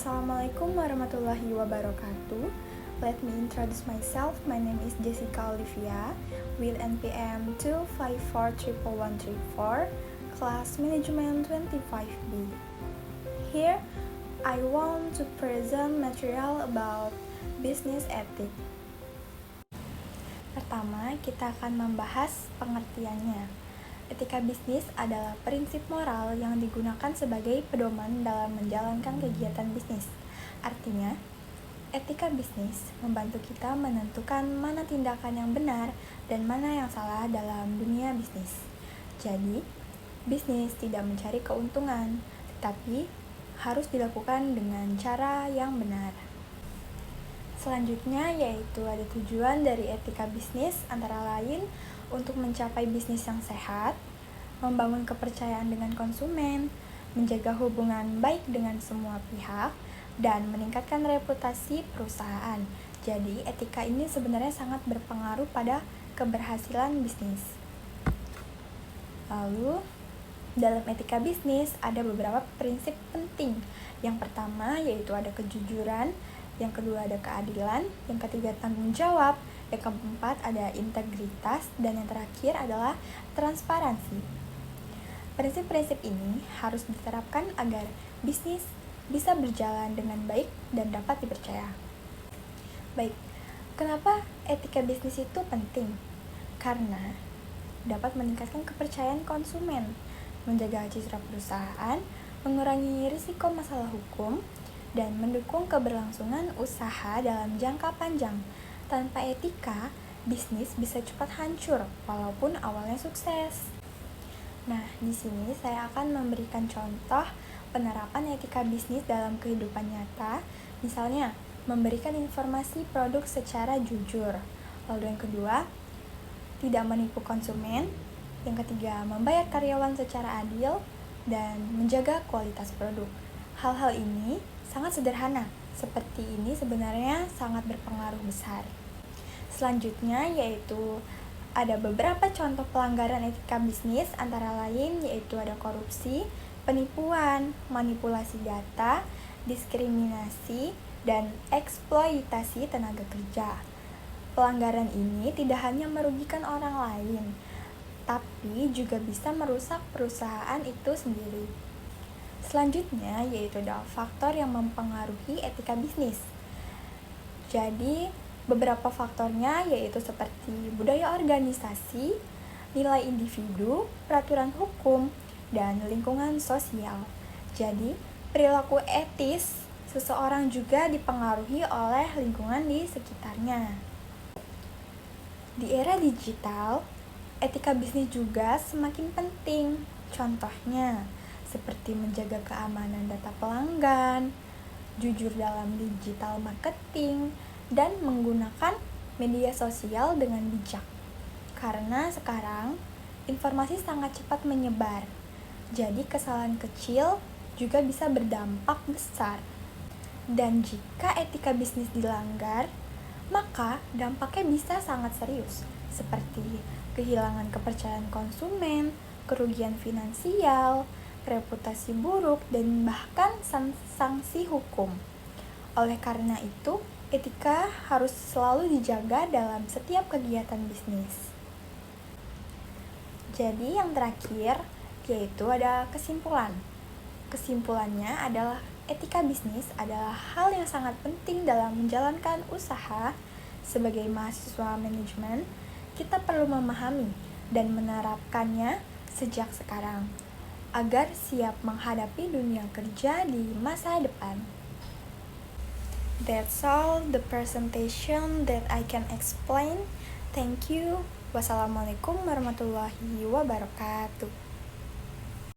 Assalamualaikum warahmatullahi wabarakatuh. Let me introduce myself. My name is Jessica Olivia with NPM 2541134, class management 25B. Here, I want to present material about business ethics. Pertama, kita akan membahas pengertiannya. Etika bisnis adalah prinsip moral yang digunakan sebagai pedoman dalam menjalankan kegiatan bisnis. Artinya, etika bisnis membantu kita menentukan mana tindakan yang benar dan mana yang salah dalam dunia bisnis. Jadi, bisnis tidak mencari keuntungan, tetapi harus dilakukan dengan cara yang benar. Selanjutnya yaitu ada tujuan dari etika bisnis, antara lain untuk mencapai bisnis yang sehat, membangun kepercayaan dengan konsumen, menjaga hubungan baik dengan semua pihak, dan meningkatkan reputasi perusahaan. Jadi etika ini sebenarnya sangat berpengaruh pada keberhasilan bisnis. Lalu dalam etika bisnis ada beberapa prinsip penting. Yang pertama yaitu ada kejujuran, yang kedua ada keadilan, yang ketiga tanggung jawab, yang keempat ada integritas, dan yang terakhir adalah transparansi. Prinsip-prinsip ini harus diterapkan agar bisnis bisa berjalan dengan baik dan dapat dipercaya. Baik, kenapa etika bisnis itu penting? Karena dapat meningkatkan kepercayaan konsumen, menjaga citra perusahaan, mengurangi risiko masalah hukum, dan mendukung keberlangsungan usaha dalam jangka panjang. Tanpa etika, bisnis bisa cepat hancur walaupun awalnya sukses. Nah, di sini saya akan memberikan contoh penerapan etika bisnis dalam kehidupan nyata. Misalnya, memberikan informasi produk secara jujur. Lalu yang kedua, tidak menipu konsumen. Yang ketiga, membayar karyawan secara adil dan menjaga kualitas produk. Hal-hal ini sangat sederhana. Seperti ini sebenarnya sangat berpengaruh besar. Selanjutnya yaitu ada beberapa contoh pelanggaran etika bisnis, antara lain yaitu ada korupsi, penipuan, manipulasi data, diskriminasi, dan eksploitasi tenaga kerja. Pelanggaran ini tidak hanya merugikan orang lain, tapi juga bisa merusak perusahaan itu sendiri. Selanjutnya yaitu ada faktor yang mempengaruhi etika bisnis. Jadi beberapa faktornya yaitu seperti budaya organisasi, nilai individu, peraturan hukum, dan lingkungan sosial. Jadi perilaku etis seseorang juga dipengaruhi oleh lingkungan di sekitarnya. Di era digital, etika bisnis juga semakin penting. Contohnya seperti menjaga keamanan data pelanggan, jujur dalam digital marketing, dan menggunakan media sosial dengan bijak. Karena sekarang informasi sangat cepat menyebar, jadi kesalahan kecil juga bisa berdampak besar. Dan jika etika bisnis dilanggar, maka dampaknya bisa sangat serius, seperti kehilangan kepercayaan konsumen, kerugian finansial, reputasi buruk, dan bahkan sanksi hukum. Oleh karena itu, etika harus selalu dijaga dalam setiap kegiatan bisnis. Jadi yang terakhir yaitu ada kesimpulan. Kesimpulannya adalah etika bisnis adalah hal yang sangat penting dalam menjalankan usaha. Sebagai mahasiswa manajemen, kita perlu memahami dan menerapkannya sejak sekarang agar siap menghadapi dunia kerja di masa depan. That's all the presentation that I can explain. Thank you. Wassalamualaikum warahmatullahi wabarakatuh.